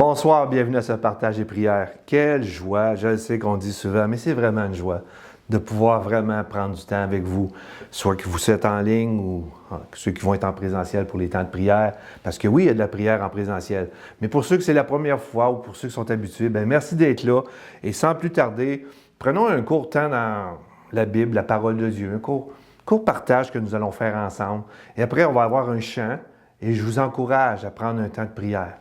Bonsoir, bienvenue à ce partage et prière. Quelle joie, je le sais qu'on dit souvent, mais c'est vraiment une joie de pouvoir vraiment prendre du temps avec vous, soit que vous êtes en ligne ou ceux qui vont être en présentiel pour les temps de prière, parce que oui, il y a de la prière en présentiel. Mais pour ceux que c'est la première fois ou pour ceux qui sont habitués, bien merci d'être là. Et sans plus tarder, prenons un court temps dans la Bible, la parole de Dieu, un court partage que nous allons faire ensemble. Et après, on va avoir un chant et je vous encourage à prendre un temps de prière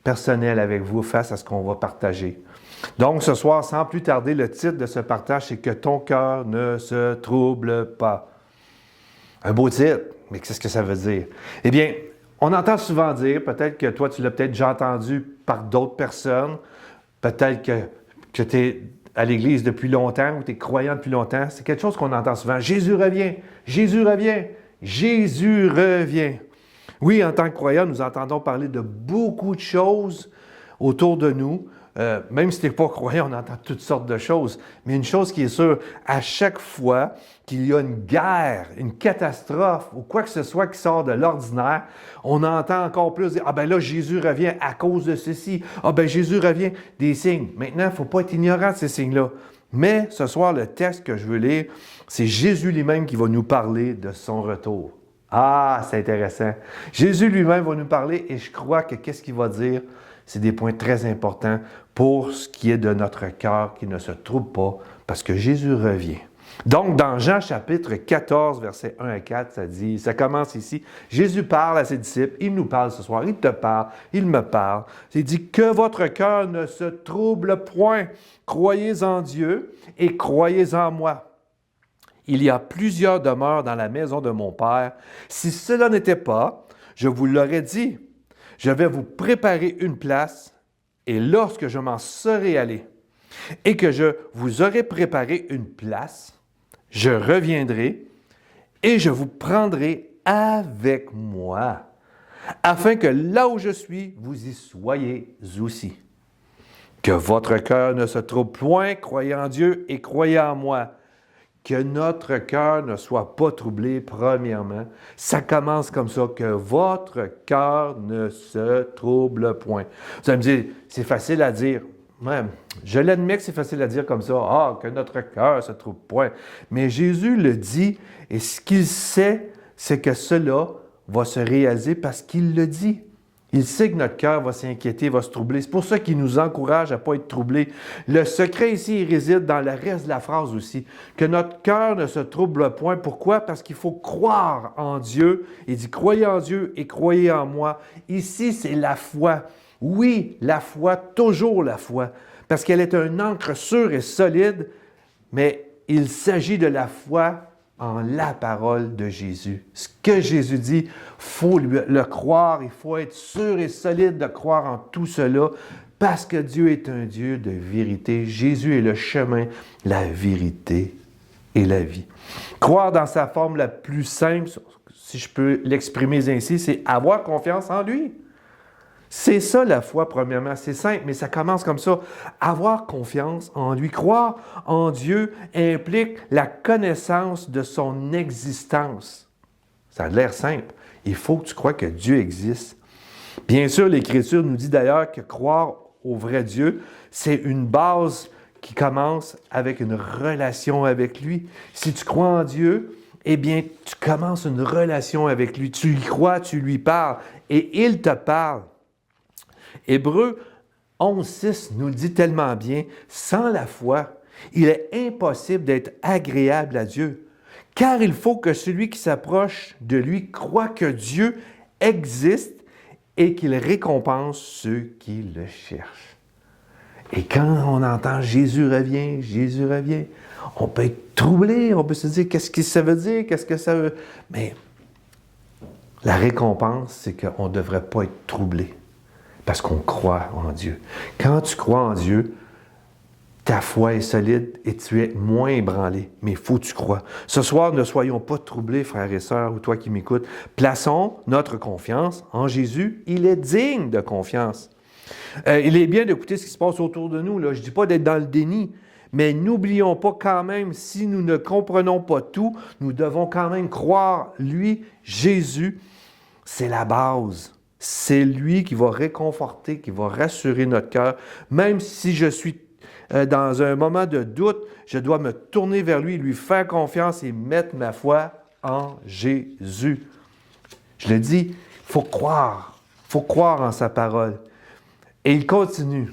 personnel avec vous face à ce qu'on va partager. Donc, ce soir, sans plus tarder, le titre de ce partage, c'est « Que ton cœur ne se trouble pas ». Un beau titre, mais qu'est-ce que ça veut dire? Eh bien, on entend souvent dire, peut-être que toi, tu l'as peut-être déjà entendu par d'autres personnes, peut-être que tu es à l'Église depuis longtemps ou tu es croyant depuis longtemps, c'est quelque chose qu'on entend souvent. « Jésus revient! Jésus revient! Jésus revient! » Oui, en tant que croyants, nous entendons parler de beaucoup de choses autour de nous. Même si tu n'es pas croyant, on entend toutes sortes de choses. Mais une chose qui est sûre, à chaque fois qu'il y a une guerre, une catastrophe ou quoi que ce soit qui sort de l'ordinaire, on entend encore plus dire « Ah ben là, Jésus revient à cause de ceci. Ah ben Jésus revient des signes. » Maintenant, il ne faut pas être ignorant de ces signes-là. Mais ce soir, le texte que je veux lire, c'est Jésus lui-même qui va nous parler de son retour. Ah, c'est intéressant. Jésus lui-même va nous parler et je crois que qu'est-ce qu'il va dire, c'est des points très importants pour ce qui est de notre cœur qui ne se trouble pas parce que Jésus revient. Donc, dans Jean chapitre 14, versets 1 à 4, ça commence ici. Jésus parle à ses disciples, il nous parle ce soir, il te parle, il me parle. Il dit « Que votre cœur ne se trouble point, croyez en Dieu et croyez en moi. » Il y a plusieurs demeures dans la maison de mon Père. Si cela n'était pas, je vous l'aurais dit. Je vais vous préparer une place, et lorsque je m'en serai allé, et que je vous aurai préparé une place, je reviendrai, et je vous prendrai avec moi, afin que là où je suis, vous y soyez aussi. Que votre cœur ne se trouble point, croyez en Dieu et croyez en moi. Que notre cœur ne soit pas troublé, premièrement. Ça commence comme ça, que votre cœur ne se trouble point. Vous allez me dire, c'est facile à dire. Ouais, je l'admets que c'est facile à dire comme ça. Ah, que notre cœur ne se trouble point. Mais Jésus le dit, et ce qu'il sait, c'est que cela va se réaliser parce qu'il le dit. Il sait que notre cœur va s'inquiéter, va se troubler. C'est pour ça qu'il nous encourage à ne pas être troublé. Le secret ici, il réside dans le reste de la phrase aussi. Que notre cœur ne se trouble point. Pourquoi? Parce qu'il faut croire en Dieu. Il dit, croyez en Dieu et croyez en moi. Ici, c'est la foi. Oui, la foi, toujours la foi. Parce qu'elle est un ancre sûr et solide, mais il s'agit de la foi en la parole de Jésus. Ce que Jésus dit, il faut le croire, il faut être sûr et solide de croire en tout cela, parce que Dieu est un Dieu de vérité. Jésus est le chemin, la vérité et la vie. Croire dans sa forme la plus simple, si je peux l'exprimer ainsi, c'est avoir confiance en lui. C'est ça la foi, premièrement. C'est simple, mais ça commence comme ça. Avoir confiance en lui, croire en Dieu implique la connaissance de son existence. Ça a l'air simple. Il faut que tu crois que Dieu existe. Bien sûr, l'Écriture nous dit d'ailleurs que croire au vrai Dieu, c'est une base qui commence avec une relation avec lui. Si tu crois en Dieu, eh bien, tu commences une relation avec lui. Tu y crois, tu lui parles et il te parle. Hébreux 11.6 nous le dit tellement bien, sans la foi, il est impossible d'être agréable à Dieu, car il faut que celui qui s'approche de lui croit que Dieu existe et qu'il récompense ceux qui le cherchent. Et quand on entend Jésus revient, on peut être troublé, on peut se dire qu'est-ce que ça veut dire, qu'est-ce que ça veut... Mais la récompense, c'est qu'on ne devrait pas être troublé. Parce qu'on croit en Dieu. Quand tu crois en Dieu, ta foi est solide et tu es moins ébranlé. Mais il faut que tu crois. Ce soir, ne soyons pas troublés, frères et sœurs, ou toi qui m'écoutes. Plaçons notre confiance en Jésus. Il est digne de confiance. Il est bien d'écouter ce qui se passe autour de nous. Là. Je ne dis pas d'être dans le déni, mais n'oublions pas quand même, si nous ne comprenons pas tout, nous devons quand même croire, lui, Jésus, c'est la base. C'est lui qui va réconforter, qui va rassurer notre cœur. Même si je suis dans un moment de doute, je dois me tourner vers lui, lui faire confiance et mettre ma foi en Jésus. Je le dis, il faut croire en sa parole. Et il continue.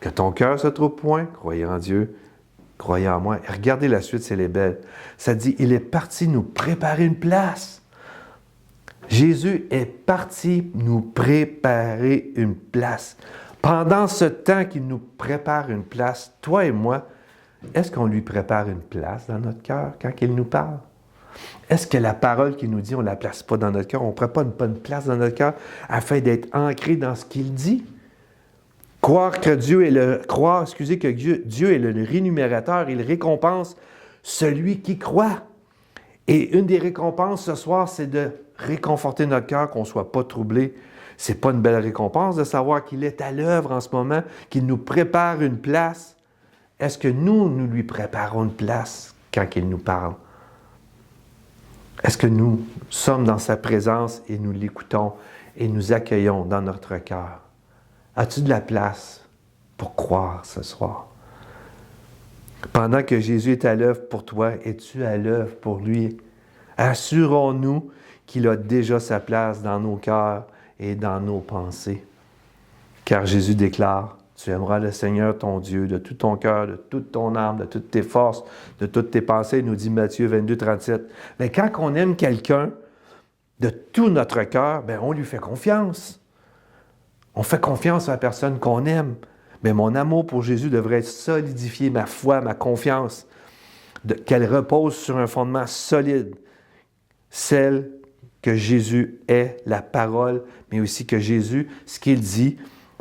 Que ton cœur se trouve point, croyez en Dieu, croyez en moi. Et regardez la suite, c'est les belles. Ça dit, il est parti nous préparer une place. Jésus est parti nous préparer une place. Pendant ce temps qu'il nous prépare une place, toi et moi, est-ce qu'on lui prépare une place dans notre cœur quand il nous parle? Est-ce que la parole qu'il nous dit, on ne la place pas dans notre cœur, on ne prépare pas une place dans notre cœur afin d'être ancré dans ce qu'il dit? Croire que Dieu est Dieu est le rémunérateur, il récompense celui qui croit. Et une des récompenses ce soir, c'est de réconforter notre cœur, qu'on ne soit pas troublé. Ce n'est pas une belle récompense de savoir qu'il est à l'œuvre en ce moment, qu'il nous prépare une place. Est-ce que nous lui préparons une place quand il nous parle? Est-ce que nous sommes dans sa présence et nous l'écoutons et nous accueillons dans notre cœur? As-tu de la place pour croire ce soir? Pendant que Jésus est à l'œuvre pour toi, es-tu à l'œuvre pour lui? Assurons-nous qu'il a déjà sa place dans nos cœurs et dans nos pensées. Car Jésus déclare, tu aimeras le Seigneur ton Dieu de tout ton cœur, de toute ton âme, de toutes tes forces, de toutes tes pensées, nous dit Matthieu 22, 37. Mais quand on aime quelqu'un de tout notre cœur, bien, on lui fait confiance. On fait confiance à la personne qu'on aime. Mais mon amour pour Jésus devrait être solidifié, ma foi, ma confiance, qu'elle repose sur un fondement solide. Celle que Jésus est, la parole, mais aussi que Jésus, ce qu'il dit,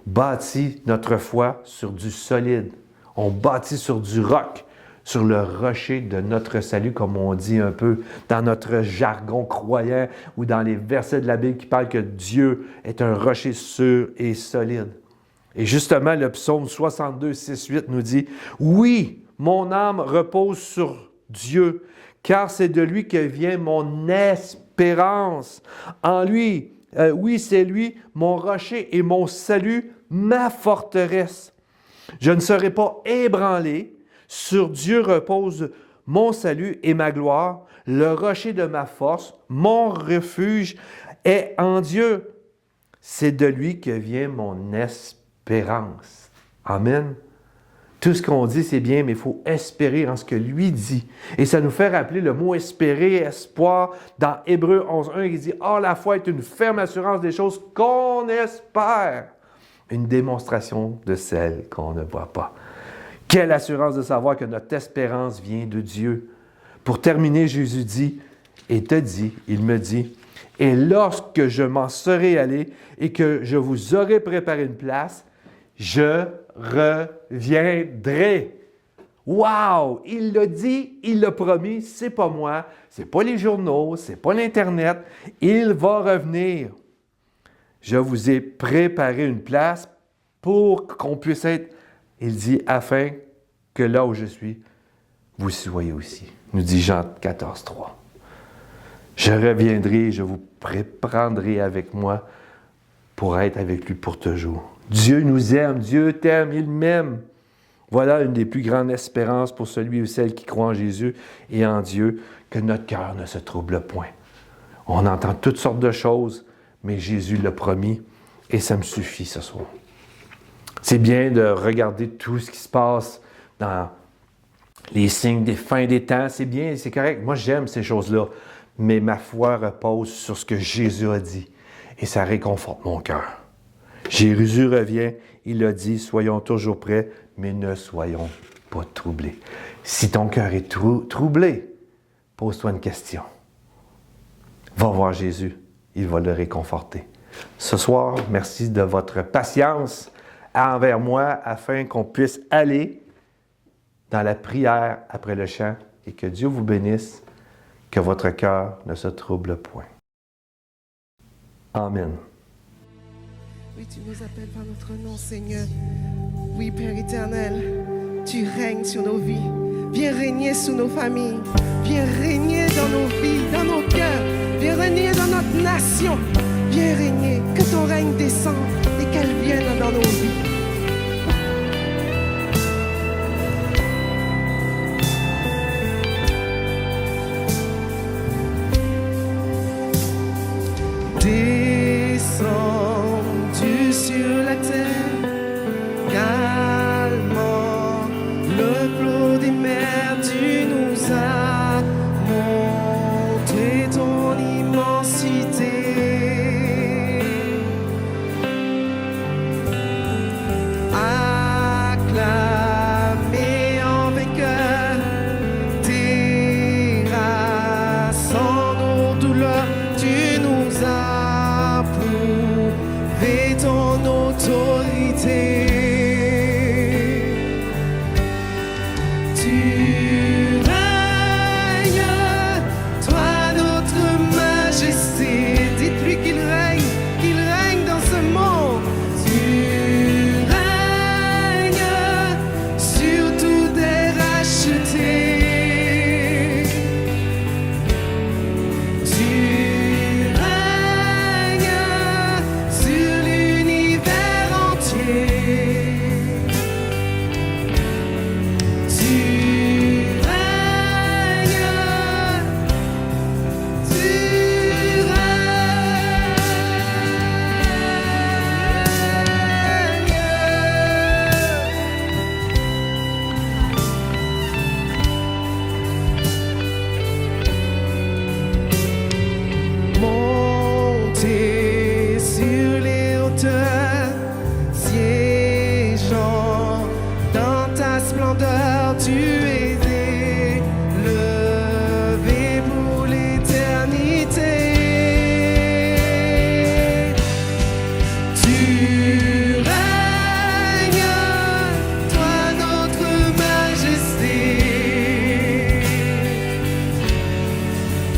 bâtit notre foi sur du solide. On bâtit sur du roc, sur le rocher de notre salut, comme on dit un peu dans notre jargon croyant ou dans les versets de la Bible qui parlent que Dieu est un rocher sûr et solide. Et justement, le psaume 62, 6, 8 nous dit « Oui, mon âme repose sur Dieu, car c'est de lui que vient mon espérance. En lui, oui, c'est lui, mon rocher et mon salut, ma forteresse. Je ne serai pas ébranlé. Sur Dieu repose mon salut et ma gloire. Le rocher de ma force, mon refuge est en Dieu. C'est de lui que vient mon espérance. » Amen. Tout ce qu'on dit, c'est bien, mais il faut espérer en ce que lui dit. Et ça nous fait rappeler le mot espérer, espoir, dans Hébreux 11.1, il dit « Or, la foi est une ferme assurance des choses qu'on espère. » Une démonstration de celles qu'on ne voit pas. Quelle assurance de savoir que notre espérance vient de Dieu. Pour terminer, Jésus dit, et te dit, il me dit, « Et lorsque je m'en serai allé et que je vous aurai préparé une place, je reviendrai. » Wow! Il l'a dit, il l'a promis, c'est pas moi, c'est pas les journaux, c'est pas l'Internet. Il va revenir. Je vous ai préparé une place pour qu'on puisse être, il dit, afin que là où je suis, vous soyez aussi. Nous dit Jean 14, 3. Je reviendrai, je vous prendrai avec moi pour être avec lui pour toujours. Dieu nous aime, Dieu t'aime, il m'aime. Voilà une des plus grandes espérances pour celui ou celle qui croit en Jésus et en Dieu, que notre cœur ne se trouble point. On entend toutes sortes de choses, mais Jésus l'a promis et ça me suffit ce soir. C'est bien de regarder tout ce qui se passe dans les signes des fins des temps. C'est bien, c'est correct. Moi, j'aime ces choses-là. Mais ma foi repose sur ce que Jésus a dit et ça réconforte mon cœur. Jésus revient, il a dit, soyons toujours prêts, mais ne soyons pas troublés. Si ton cœur est troublé, pose-toi une question. Va voir Jésus, il va le réconforter. Ce soir, merci de votre patience envers moi afin qu'on puisse aller dans la prière après le chant et que Dieu vous bénisse, que votre cœur ne se trouble point. Amen. Oui, tu nous appelles par notre nom, Seigneur. Oui, Père éternel, tu règnes sur nos vies. Viens régner sur nos familles. Viens régner dans nos vies, dans nos cœurs. Viens régner dans notre nation. Viens viens régner, que ton règne descende et qu'elle vienne dans nos vies. Descendu sur la terre, calmant le flot des mers, tu nous as montré ton immensité. Acclamé en vainqueur, terrassant nos douleurs, tu nous as prouvé ton autorité. Tu règnes, toi notre majesté. Dites-lui qu'il règne dans ce monde. Tu règnes sur tout est racheté. Tu règnes sur l'univers entier. Tu règnes, tu règnes. Monter sur les hauteurs, siégeant dans ta splendeur, tu es élevé pour l'éternité. Tu règnes, toi notre majesté.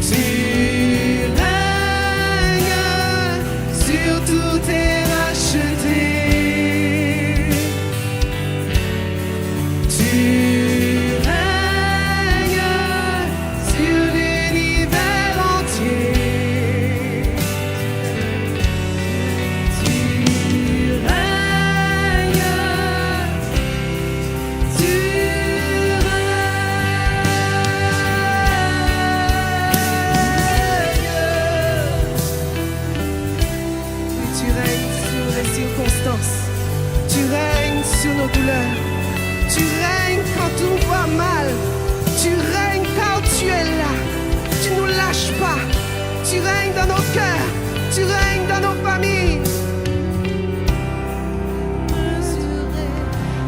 Tu règnes, sur tout est racheté. Tu règnes sur l'univers entier. Tu règnes, tu règnes. Tu règnes sur les circonstances. Tu règnes sur nos douleurs. Tu règnes quand tout va mal. Tu règnes quand tu es là. Tu nous lâches pas. Tu règnes dans nos cœurs. Tu règnes dans nos familles. Mesurer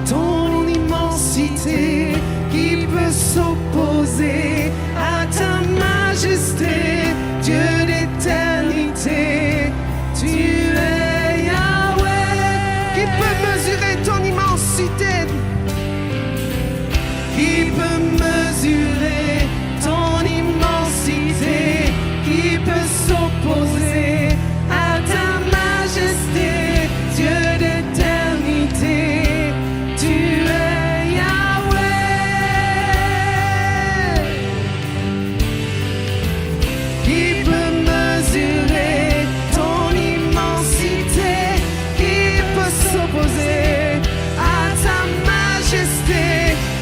ton immensité, qui peut s'opposer à ta majesté, Dieu d'éternité. Tu es Yahweh, qui peut mesurer ton immensité, qui peut mesurer ton immensité, qui peut s'opposer à ta majesté, Dieu d'éternité. Tu es Yahweh, qui peut mesurer ton immensité, qui peut s'opposer à ta majesté,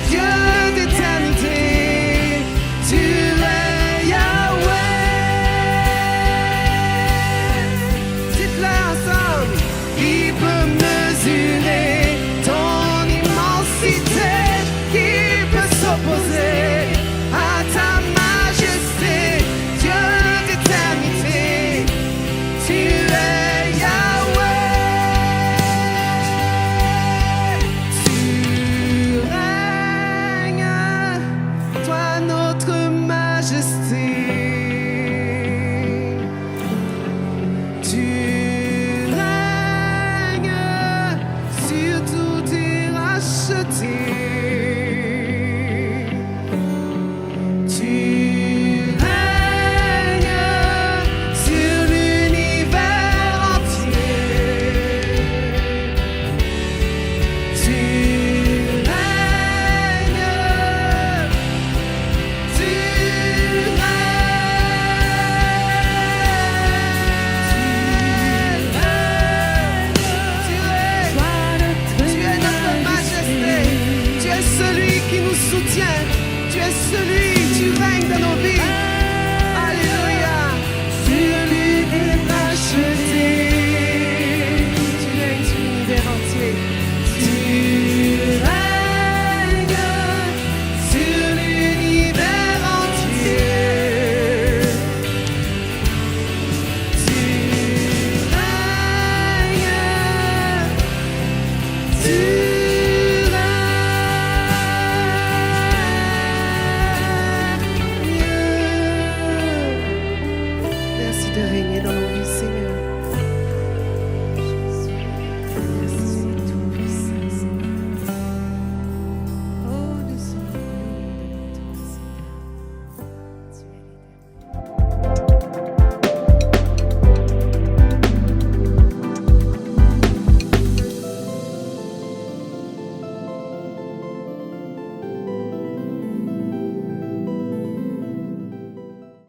Dieu d'éternité. Tu es Yahweh. Dites-le ensemble. Qui peut mesurer ton immensité, qui peut s'opposer à ta majesté, Dieu d'éternité. Tu es Yahweh. Tu règnes, toi notre majesté. Tu règnes, sur tout est racheté. celui